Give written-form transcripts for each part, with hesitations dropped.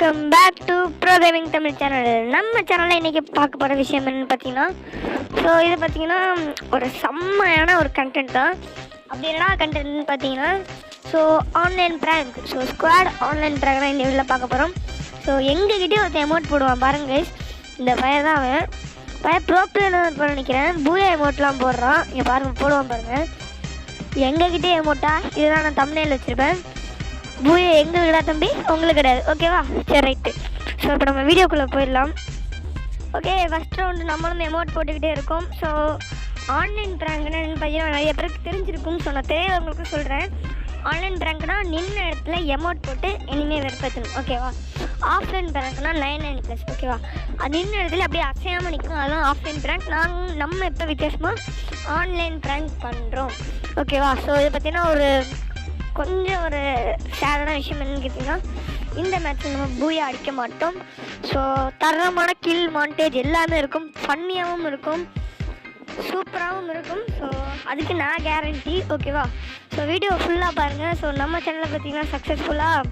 Welcome back to pro gaming Tamil channel. நம்ம சேனலில் இன்றைக்கி பார்க்க போகிற விஷயம் என்னென்னு பார்த்தீங்கன்னா, ஸோ இது பார்த்தீங்கன்னா ஒரு செம்மையான ஒரு கண்டென்ட் தான். அப்படி என்ன கண்டென்ட்னு பார்த்தீங்கன்னா, so online prank, so squad online prank தான் இந்த வீடியோவில் பார்க்க போகிறோம். ஸோ எங்ககிட்டே ஒருத்தர் எமௌண்ட் போடுவான் பாருங்க கைஸ், இந்த பையன் தான் அவன். பையன் ப்ரோ பிளேயர் போட நினைக்கிறேன். பூயா எமௌண்ட்லாம் போடுறான், இங்கே பாருங்கள் போடுவான் பாருங்கள். எங்ககிட்டே எமௌண்ட்டா இதுதான் நான் தம்ப்நெயில் வச்சுருப்பேன். பூயா எங்களுக்குடா தம்பி, உங்களுக்கு கிடையாது, ஓகேவா? சரி ரைட்டு. ஸோ இப்போ நம்ம வீடியோக்குள்ளே போயிடலாம். ஓகே, ஃபஸ்ட் ரவுண்டு நம்மளும் எமௌண்ட் போட்டுக்கிட்டே இருக்கோம். ஸோ ஆன்லைன் ப்ராங்க்னா பார்த்தீங்கன்னா நிறைய பேருக்கு தெரிஞ்சிருக்கும். ஸோ நான் தெரியாதவங்களுக்கு சொல்கிறேன். ஆன்லைன் ப்ராங்க்னா நின்ன இடத்துல எமௌண்ட் போட்டு இனிமேல் வெறுப்பேற்றணும், ஓகேவா? ஆஃப்லைன் ப்ராங்க்னா 99+, ஓகேவா? அது நின்ன இடத்துல அப்படியே அசையாமல் நிற்கணும், அதெல்லாம் ஆஃப்லைன் ப்ராங்க். நம்ம இப்போ வித்தியாசமாக ஆன்லைன் ப்ராங்க் பண்ணுறோம், ஓகேவா? ஸோ இதை பார்த்தீங்கன்னா கொஞ்சம் ஒரு சேடான விஷயம் என்னன்னு கேட்டிங்கன்னா, இந்த மேட்ச்சில் நம்ம பூயா அடிக்க மாட்டோம். ஸோ தரமான கில் மாண்டேஜ் எல்லாமே இருக்கும், ஃபன்னியாகவும் இருக்கும், சூப்பராகவும் இருக்கும். ஸோ அதுக்கு நான் கேரண்டி, ஓகேவா? ஸோ வீடியோ ஃபுல்லாக பாருங்கள். ஸோ நம்ம சேனலில் பார்த்தீங்கன்னா சக்ஸஸ்ஃபுல்லாக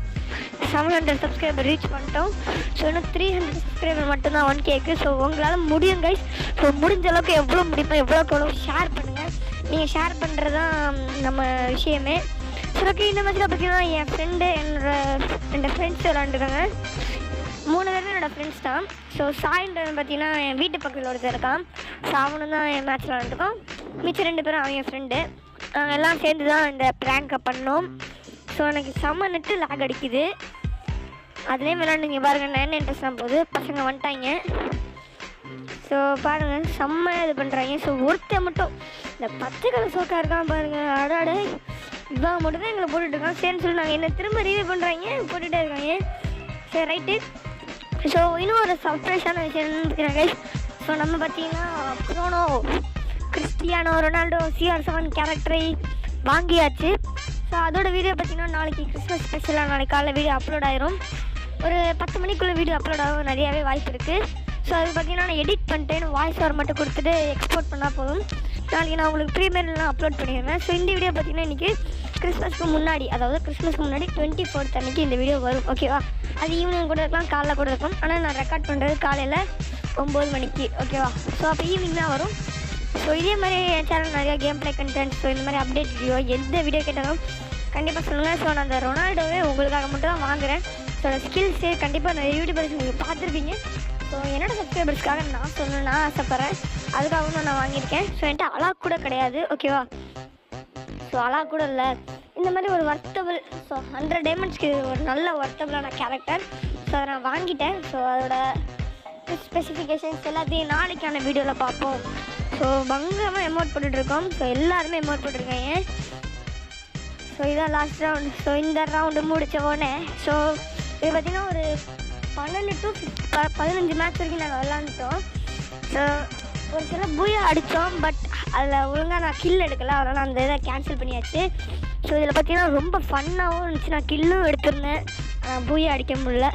700 சப்ஸ்கிரைபர் ரீச் பண்ணிட்டோம். ஸோ இன்னும் 300 சப்ஸ்கிரைபர் மட்டும்தான் 1Kக்கு. ஸோ உங்களால் முடியும் கைஸ். ஸோ முடிஞ்ச அளவுக்கு எவ்வளோ முடியுமோ எவ்வளோ ஷேர் பண்ணுங்கள். நீங்கள் ஷேர் பண்ணுறது தான் நம்ம விஷயமே. சரி, ஓகே. இந்த மாதிரி பார்த்தீங்கன்னா என் ஃப்ரெண்டு என்னோட ஃப்ரெண்ட்ஸ் விளாண்டுருக்காங்க. 3 பேரும் என்னோடய ஃப்ரெண்ட்ஸ் தான். ஸோ சாயின்றது பார்த்தீங்கன்னா என் வீட்டு பக்கத்தில் ஒருத்தர் இருக்கான். ஸோ அவனு தான் என் மேட்ச் விளாண்டுருக்கோம். மிச்சம் 2 பேரும் அவன் என் ஃப்ரெண்டு. நாங்கள் எல்லாம் சேர்ந்து தான் இந்த ப்ராங்கை பண்ணோம். ஸோ எனக்கு செம்ம நெட்டு லாக் அடிக்குது. அதுலேயும் விளாண்டுங்க பாருங்கள், 99 தான் போகுது. பசங்க வந்துட்டாங்க. ஸோ பாருங்கள், செம்ம இது பண்ணுறாங்க. ஸோ ஒருத்தர் மட்டும் இந்த பச்சை கலர் சோக்கா இருக்கான் பாருங்கள், அடாடே இவன் மட்டும் தான் எங்களை போட்டுட்ருக்கான். சரின்னு சொல்லி நாங்கள் என்ன திரும்ப ரிவ்யூ பண்ணுறாங்க, போட்டுகிட்டே இருக்காங்க. சரி ரைட்டு. ஸோ இன்னும் ஒரு சர்ப்ரைஸான விஷயம் என்னன்னு பார்த்தீங்கன்னா, ஸோ நம்ம பார்த்தீங்கன்னா க்ரோனோ கிறிஸ்டியானோ ரொனால்டோ CR7 கேரக்டரை வாங்கியாச்சு. ஸோ அதோட வீடியோ பார்த்தீங்கன்னா நாளைக்கு கிறிஸ்மஸ் ஸ்பெஷலாக நாளைக்கு காலைல வீடியோ அப்லோட் ஆயிரும். ஒரு 10 மணிக்குள்ளே வீடியோ அப்லோட் ஆகும், நிறையாவே வாய்ப்பு இருக்குது. ஸோ அது பார்த்தீங்கன்னா நான் எடிட் பண்ணிட்டேன்னு வாய்ஸ் ஓவர் மட்டும் கொடுத்துட்டு எக்ஸ்போர்ட் பண்ணால் போதும். நாளைக்கு நான் உங்களுக்கு ப்ரீமியர்லாம் அப்லோட் பண்ணிடுவேன். ஸோ இந்த வீடியோ பார்த்தீங்கன்னா இன்றைக்கி கிறிஸ்மஸ்க்கு முன்னாடி, அதாவது கிறிஸ்மஸ்க்கு முன்னாடி 24th அன்றைக்கி இந்த வீடியோ வரும், ஓகேவா? அது ஈவினிங் கூட இருக்கலாம், காலைல கூட இருக்கும். ஆனால் நான் ரெக்கார்ட் பண்ணுறது காலையில் 9 மணிக்கு, ஓகேவா? ஸோ அப்போ ஈவினிங் தான் வரும். ஸோ இதே மாதிரி என் சேனல் நிறையா கேம் ப்ளே கண்டென்ட், ஸோ இந்த மாதிரி அப்டேட் வீடியோ எந்த வீடியோ கேட்டாலும் கண்டிப்பாக சொல்லுங்கள். ஸோ நான் அந்த ரொனால்டோவே உங்களுக்காக மட்டும் தான் வாங்குகிறேன். ஸோ ஸ்கில்ஸு கண்டிப்பாக நிறைய யூடியூபர்ஸ் நீங்கள் பார்த்துருப்பீங்க. ஸோ என்னோடய சப்ஸ்கிரைபர்ஸ்க்காக நான் சொல்லணும்னு நான் ஆசைப்பட்றேன், அதுக்காகவும் நான் வாங்கியிருக்கேன். ஸோ என்கிட்ட அலாக் கூட கிடையாது, ஓகேவா? ஸோ அலாக் கூட இல்லை. இந்த மாதிரி ஒரு வர்த்தபிள், ஸோ 100 டைமண்ட்ஸ்க்கு ஒரு நல்ல வர்த்தபிளான கேரக்டர். ஸோ அதை நான் வாங்கிட்டேன். ஸோ அதோட ஸ்பெசிஃபிகேஷன்ஸ் எல்லாத்தையும் நாளைக்கான வீடியோவில் பார்ப்போம். ஸோ பங்கமாக எமௌண்ட் போட்டுட்ருக்கோம். ஸோ எல்லாருமே எமௌண்ட் போட்டிருக்காங்க. ஸோ இதான் லாஸ்ட் ரவுண்ட். ஸோ இந்த ரவுண்டு முடித்த உடனே ஸோ இது பார்த்திங்கன்னா ஒரு 12 to 15 மேட்ச் வரைக்கும் நாங்கள் விளாண்டுட்டோம். ஸோ ஒரு சில பூயா அடித்தோம், பட் அதில் ஒழுங்காக நான் கில் எடுக்கலை, அதனால் அந்த இதை கேன்சல் பண்ணியாச்சு. ஸோ இதில் பார்த்தீங்கன்னா ரொம்ப ஃபன்னாகவும் இருந்துச்சு. நான் கில்லும் எடுத்திருந்தேன், பூயா அடிக்க முடியல.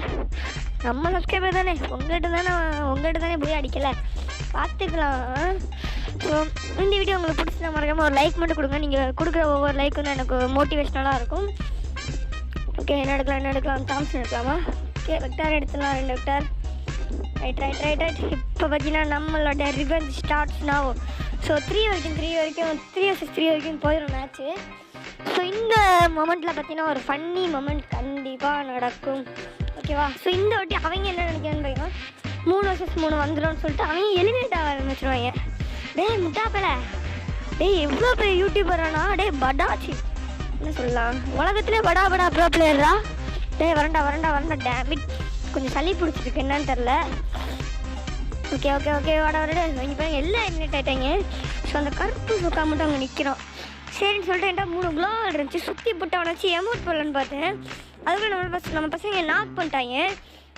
நம்ம சப்ஸ்கிரைபர் தானே, உங்கள்கிட்ட தானே பூயா அடிக்கலை, பார்த்துக்கலாம். ஸோ இந்த வீடியோ உங்களுக்கு பிடிச்சா மறக்காமல் ஒரு லைக் மட்டும் கொடுங்க. நீங்கள் கொடுக்குற ஒவ்வொரு லைக் வந்து எனக்கு மோட்டிவேஷ்னலாக இருக்கும். ஓகே, என்ன எடுக்கலாம் தாம்சன் எடுக்கலாமா? ஓகே, வெக்டார் எடுத்துடலாம், 2 வெக்டார். ரைட். இப்போ பார்த்தீங்கன்னா நம்மளோட revenge starts now. So 3 vs 3 வரைக்கும் போயிடும் மேட்ச்சு. ஸோ இந்த மொமெண்ட்டில் பார்த்தீங்கன்னா ஒரு ஃபன்னி மொமெண்ட் கண்டிப்பாக நடக்கும், ஓகேவா? ஸோ இந்த வாட்டி அவங்க என்ன நினைக்கிறான்னு பார்த்தீங்கன்னா 3 vs 3 வந்துடும்னு சொல்லிட்டு அவங்க எலிமினேட் ஆக ஆரம்பிச்சிருவாங்க. டேய் முட்டாப்பல, டேய் எவ்வளோ பெரிய யூடியூபரானா, டேய் படாச்சு என்ன சொல்லலாம், உலகத்திலே படா ப்ரோ பிளேயரா. டேய் வரண்டா டேமிட், கொஞ்சம் சளி பிடிச்சிருக்கு என்னன்னு தெரில. ஓகே வாடா இங்கே பாருங்க, எல்லாம் எலிமினேட் ஆகிட்டாங்க. ஸோ அந்த கருப்பு சொக்கா மட்டும் அங்கே நிற்கிறோம். சரின்னு சொல்லிட்டு என்கிட்ட 3 குளோவால் இருந்துச்சு, சுற்றி போட்டு அவனை வச்சு எமௌண்ட் போடலான்னு பார்த்தேன். அதுக்குள்ள நம்ம பசங்க நாக் பண்ணிட்டாங்க.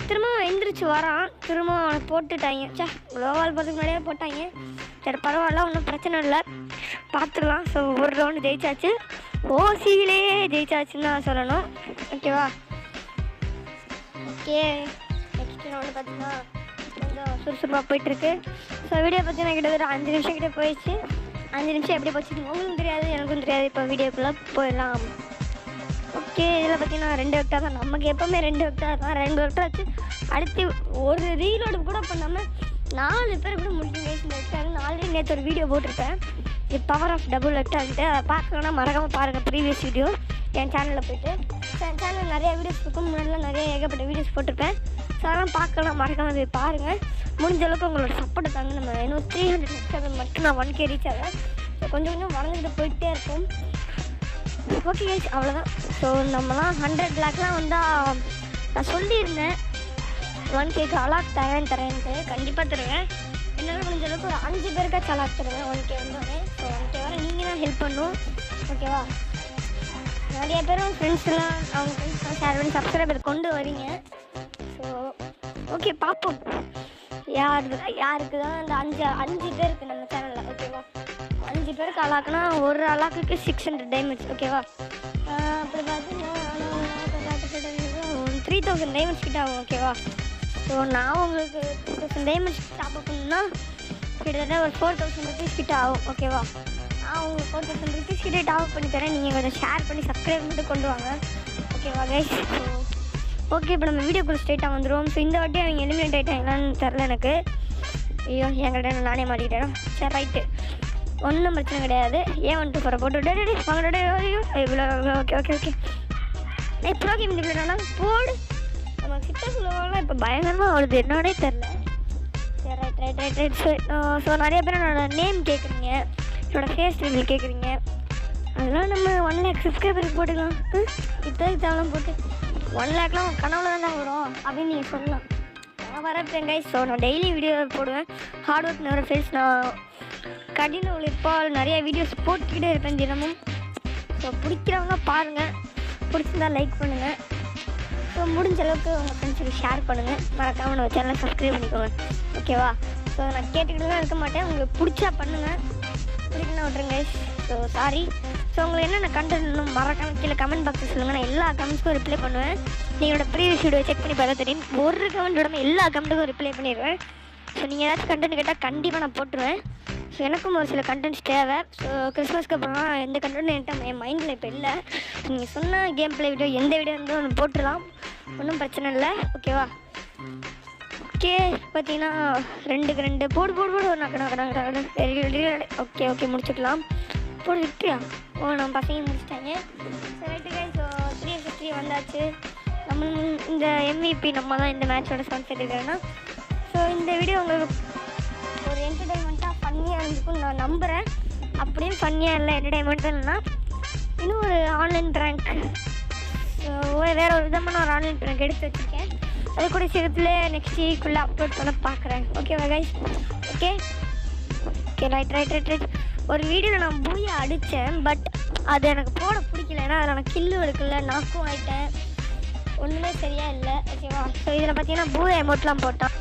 திரும்பவும் எந்திரிச்சு வரான், திரும்பவும் அவனை போட்டுட்டாங்க. குளோவால் போகிறதுக்கு முன்னாடியே போட்டாங்க. சரி பரவாயில்ல, ஒன்றும் பிரச்சனை இல்லை, பார்த்துக்கலாம். ஸோ ஒரு ரவுண்டு ஜெயிச்சாச்சு, ஓசியிலே ஜெயிச்சாச்சுன்னு தான் சொல்லணும், ஓகேவா? ஓகே, நெக்ஸ்ட் ரவுண்டு பார்த்தீங்கன்னா கொஞ்சம் சுறுசுறுப்பாக போயிட்டுருக்கு. ஸோ வீடியோ பார்த்தீங்கன்னா கிட்டத்தட்ட 5 நிமிஷம் கிட்டே போயிடுச்சு. 5 நிமிஷம் எப்படி போச்சு உங்களுக்கும் தெரியாது, எனக்கும் தெரியாது. இப்போ வீடியோக்குள்ளே போயிடலாம். ஓகே, இதில் பார்த்தீங்கன்னா 2 வெக்டார் தான். நமக்கு எப்போவுமே 2 வெக்டார் தான். 2 வெக்டார் வச்சு அடுத்து ஒரு ரீலோடு கூட பண்ணாமல் 4 பேர் கூட முடியும் கைஸ். இந்த வெக்டார் ஆல்ரெடி நேற்று ஒரு வீடியோ போட்டிருப்பேன், தி பவர் ஆஃப் டபுள் வெக்டார்ன்ட்டு. அதை பார்க்கணுன்னா மறக்காமல் பாருங்கள் ப்ரீவியஸ் வீடியோ என் சேனலில் போய்ட்டு. என் சேனலில் நிறைய வீடியோஸ் இருக்கும், முன்னாடிலாம் நிறைய ஏகப்பட்ட வீடியோஸ் போட்டிருப்பேன். ஸோ அதெல்லாம் பார்க்கலாம், மறக்காமல் போய் பாருங்கள். முடிஞ்ச அளவுக்கு உங்களோட சப்போர்ட் தாங்க. நம்ம இன்னும் 300 சப்ஸ்கிரைபர் மட்டும் நான் 1K ரீச் ஆகிறேன். ஸோ கொஞ்சம் கொஞ்சம் வளர்ந்துட்டு போயிட்டே இருக்கும். ஓகே கைஸ், அவ்வளோதான். ஸோ நம்மலாம் 100 லேக்லாம் வந்தால் நான் சொல்லியிருந்தேன் 1Kக்கு அலாக் தரேன்ட்டு. கண்டிப்பாக தருவேன். என்னால் முடிஞ்ச அளவுக்கு ஒரு 5 பேருக்காச்சும் அலாக் தருவேன் 1K வந்தோடனே. ஸோ 1K வர நீங்கள் தான் ஹெல்ப் பண்ணணும், ஓகேவா? நிறைய பேரும் ஃப்ரெண்ட்ஸ்லாம் அவங்க ஃப்ரெண்ட்ஸ்லாம் ஷேர் பண்ணி சப்ஸ்கிரைபர் கொண்டு வரீங்க. ஸோ ஓகே, பார்ப்போம் யாருக்கு தான் அந்த 5 பேருக்கு நம்ம சேனலில், ஓகேவா? 5 பேருக்கு அலாக்குனா ஒரு அலாக்குக்கு 600 டைமண்ட்ஸ், ஓகேவா? அப்படி பார்த்தீங்கன்னா 3000 டைமண்ட்ஸ் கிட்ட ஆகும், ஓகேவா? ஸோ நான் உங்களுக்கு 3000 டைமண்ட்ஸ் டாப் அப் பண்ணணும்னா கிட்டத்தட்ட ஒரு 4000 ருபீஸ் கிட்ட ஆகும், ஓகேவா? நான் உங்களுக்கு 4000 ருபீஸ் கிட்டே டாப் அப் பண்ணி தரேன். நீங்கள் கொஞ்சம் ஷேர் பண்ணி சப்ஸ்கிரைப் மட்டும் கொண்டு வாங்க, ஓகேவா கைஸ்? ஸோ ஓகே, இப்போ நம்ம வீடியோக்குள்ளே ஸ்ட்ரைட்டாக வந்துடுவோம். ஸோ இந்த வாட்டி அவங்க எலிமினேட் ஆகிட்டாங்களான்னு தெரில எனக்கு. ஐயோ, என்கிட்ட நானே மாட்டிக்கிட்டேன். சரி, ரைட்டு, ஒன்றும் பிரச்சனை கிடையாது. ஏன் வந்துட்டு போகிற போட்டு வாங்கடே. ஐயோ, இவ்வளோ ஓகே ஓகே ஓகே. இப்போ ஓகே, இந்த இவ்வளோ போடு. நம்ம கிட்ட சொல்லுவாங்கலாம் இப்போ பயங்கரமாக வருது, என்னன்னே தெரில. சரி, right right right right. So நிறைய பேர் என்னோட நேம் கேட்குறீங்க, என்னோடய ஃபேஸ் ரிவீல் கேட்குறீங்க. அதெல்லாம் நம்ம 1 லேக் சப்ஸ்கிரைபருக்கு போட்டுக்கலாம். இத்தனை போட்டு 1 லேக்லாம் கனவுல தான் வரும் அப்படின்னு நீங்கள் சொல்லலாம். நான் வரப்பேன் கைஸ். ஸோ நான் டெய்லி வீடியோ போடுவேன். Hard work never fails. நான் கடின உழைப்பால் நிறைய வீடியோஸ் போட்டுக்கிட்டே இருப்பேன் தினமும். ஸோ பிடிக்கிறவங்க பாருங்கள், பிடிச்சிருந்தா லைக் பண்ணுங்கள். ஸோ முடிஞ்ச அளவுக்கு உங்கள் ஃப்ரெண்ட்ஸுக்கு ஷேர் பண்ணுங்கள். மறக்காமல் நம்ம சேனலை சப்ஸ்கிரைப் பண்ணிக்கோங்க, ஓகேவா? ஸோ நான் கேட்டுக்கிட்டு தான் இருக்க மாட்டேன். உங்களுக்கு பிடிச்சா பண்ணுங்கள், பிடிக்கணும் விட்ருங்க கைஸ். So sorry. ஸோ உங்களுக்கு என்னென்ன கண்டென்ட் இன்னும் மறக்காம கீழே கமெண்ட் பாக்ஸில் சொல்லுங்கள். நான் எல்லா கமெண்ட்ஸ்க்கும் ரிப்ளை பண்ணுவேன். நீங்களோட ப்ரீவியஸ் வீடியோ செக் பண்ணி பார்த்தா தெரியும். ஒரு கமெண்ட் விடாமல் எல்லா கமெண்ட்டுக்கும் ரிப்ளை பண்ணிடுவேன். ஸோ நீங்கள் ஏதாச்சும் கண்டென்ட் கேட்டால் கண்டிப்பாக நான் போட்டுருவேன். ஸோ எனக்கும் ஒரு சில கண்டென்ட்ஸ் தேவை. ஸோ கிறிஸ்மஸ்க்கு அப்புறம் எந்த கண்டென்ட் என்கிட்ட என் மைண்டில் இப்போ இல்லை. நீங்கள் சொன்ன கேம் பிளே வீடியோ எந்த வீடியோ இருந்தாலும் ஒன்று போட்டுடலாம், ஒன்றும் பிரச்சனை இல்லை, ஓகேவா? ஓகே, பார்த்தீங்கன்னா 2க்கு 2 போடு ஓகே ஓகே, முடிச்சுக்கலாம். போடு விட்டுயா. ஓ, நம்ம பசங்க முடிச்சிட்டாங்க. சரி, ரைட்டு கைஸ். ஸோ 3 வந்தாச்சு. நம்ம இந்த MVP நம்ம தான் இந்த மேட்சோட ஸ்பான்சர் இருக்காங்கன்னா. ஸோ இந்த வீடியோ உங்களுக்கு ஒரு என்டர்டைன்மெண்ட்டாக ஃபன்னியாக இருந்துக்கும் நான் நம்புகிறேன். அப்படியும் ஃபன்னியாக இல்லை, என்டர்டைன்மெண்ட்டாக இல்லைன்னா இன்னும் ஒரு ஆன்லைன் ப்ராங்க், வேறு ஒரு விதமான ஒரு ஆன்லைன் ப்ராங்க் எடுத்து வச்சுருக்கேன். அது கூட சீக்கிரத்தில் நெக்ஸ்ட் வீக்குள்ளே அப்லோட் பண்ண பார்க்குறேன், ஓகேவா guys? Okay okay, right right right right. ஒரு வீடியோவில் நான் பூயை அடித்தேன், பட் அது எனக்கு போட பிடிக்கல. ஏன்னா அதில் நான் கில்லும் எடுக்கல, நாக்கும் ஆகிட்டேன், ஒன்றுமே சரியாக இல்லை, ஓகேவா? ஸோ இதில் பார்த்தீங்கன்னா பூயை அமௌண்ட்லாம் போட்டான்.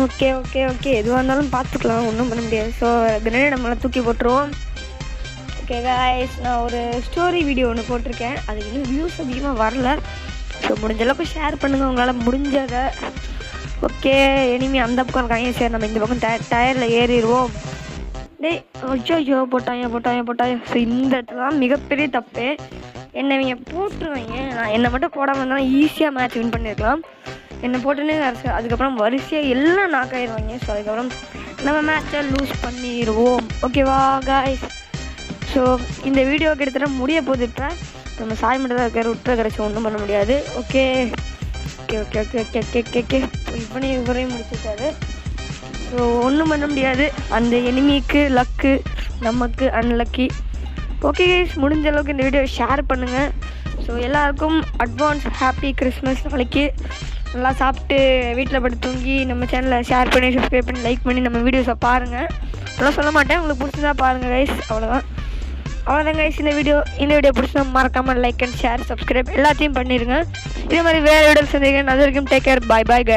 ஓகே ஓகே ஓகே, எதுவாக இருந்தாலும் பார்த்துக்கலாம், ஒன்றும் பண்ண முடியாது. ஸோ கிரனேட் நம்மளாம் தூக்கி போட்டுருவோம். ஓகே கைஸ், நான் ஒரு ஸ்டோரி வீடியோ ஒன்று போட்டிருக்கேன். அதுக்கு இன்னும் வியூஸ் அதிகமாக வரல. ஸோ முடிஞ்ச அளவுக்கு ஷேர் பண்ணுங்கள் உங்களால் முடிஞ்சதை. ஓகே, எனிமி அந்த பக்கம் இருக்காங்க. சரி, நம்ம இந்த பக்கம் டயரில் ஏறிடுவோம். டேய், ஐயோ போட்டாங்க. ஸோ இந்த இடத்துல தான் மிகப்பெரிய தப்பு. என்னை போட்டுருவாங்க. நான் என்னை மட்டும் போடாமல் இருந்தாலும் ஈஸியாக மேட்ச் வின் பண்ணியிருக்கலாம். என்னை போட்டுன்னு அதுக்கப்புறம் வரிசையாக எல்லாம் நாக் ஆயிடுவாங்க. ஸோ அதுக்கப்புறம் நம்ம மேட்சை லூஸ் பண்ணிடுவோம், ஓகேவா கைஸ்? ஸோ இந்த வீடியோ கிட்டத்தட்ட முடிய போகுது. இப்போ நம்ம சாய் மட்டும் தான் இருக்கார், விட்டுற கிடச்சி ஒன்றும் பண்ண முடியாது. Okay okay okay okay okay okay okay okay இப்போனே இவரையும் முடிச்சுட்டாரு. ஸோ ஒன்றும் பண்ண முடியாது. அந்த எனிமிக்கு லக்கு, நமக்கு அன்லக்கி. ஓகே கைஸ், முடிஞ்ச அளவுக்கு இந்த வீடியோ ஷேர் பண்ணுங்கள். ஸோ எல்லாருக்கும் அட்வான்ஸ் ஹாப்பி கிறிஸ்மஸ். நாளைக்கு நல்லா சாப்பிட்டு வீட்டில் படுத்து தூங்கி நம்ம சேனலை ஷேர் பண்ணி சப்ஸ்கிரைப் பண்ணி லைக் பண்ணி நம்ம வீடியோஸை பாருங்கள். அதெல்லாம் சொல்ல மாட்டேன், உங்களுக்கு பிடிச்சதா பாருங்கள் கைஸ். அவ்வளோதான் கைஸ். இந்த வீடியோ பிடிச்சா மறக்காமல் லைக் அண்ட் ஷேர் சப்ஸ்கிரைப் எல்லாத்தையும் பண்ணிடுங்க. இதே மாதிரி வேறு வீடியோ சந்திக்கிறேன். அது வரைக்கும் டேக் கேர், பாய் பாய் கைஸ்.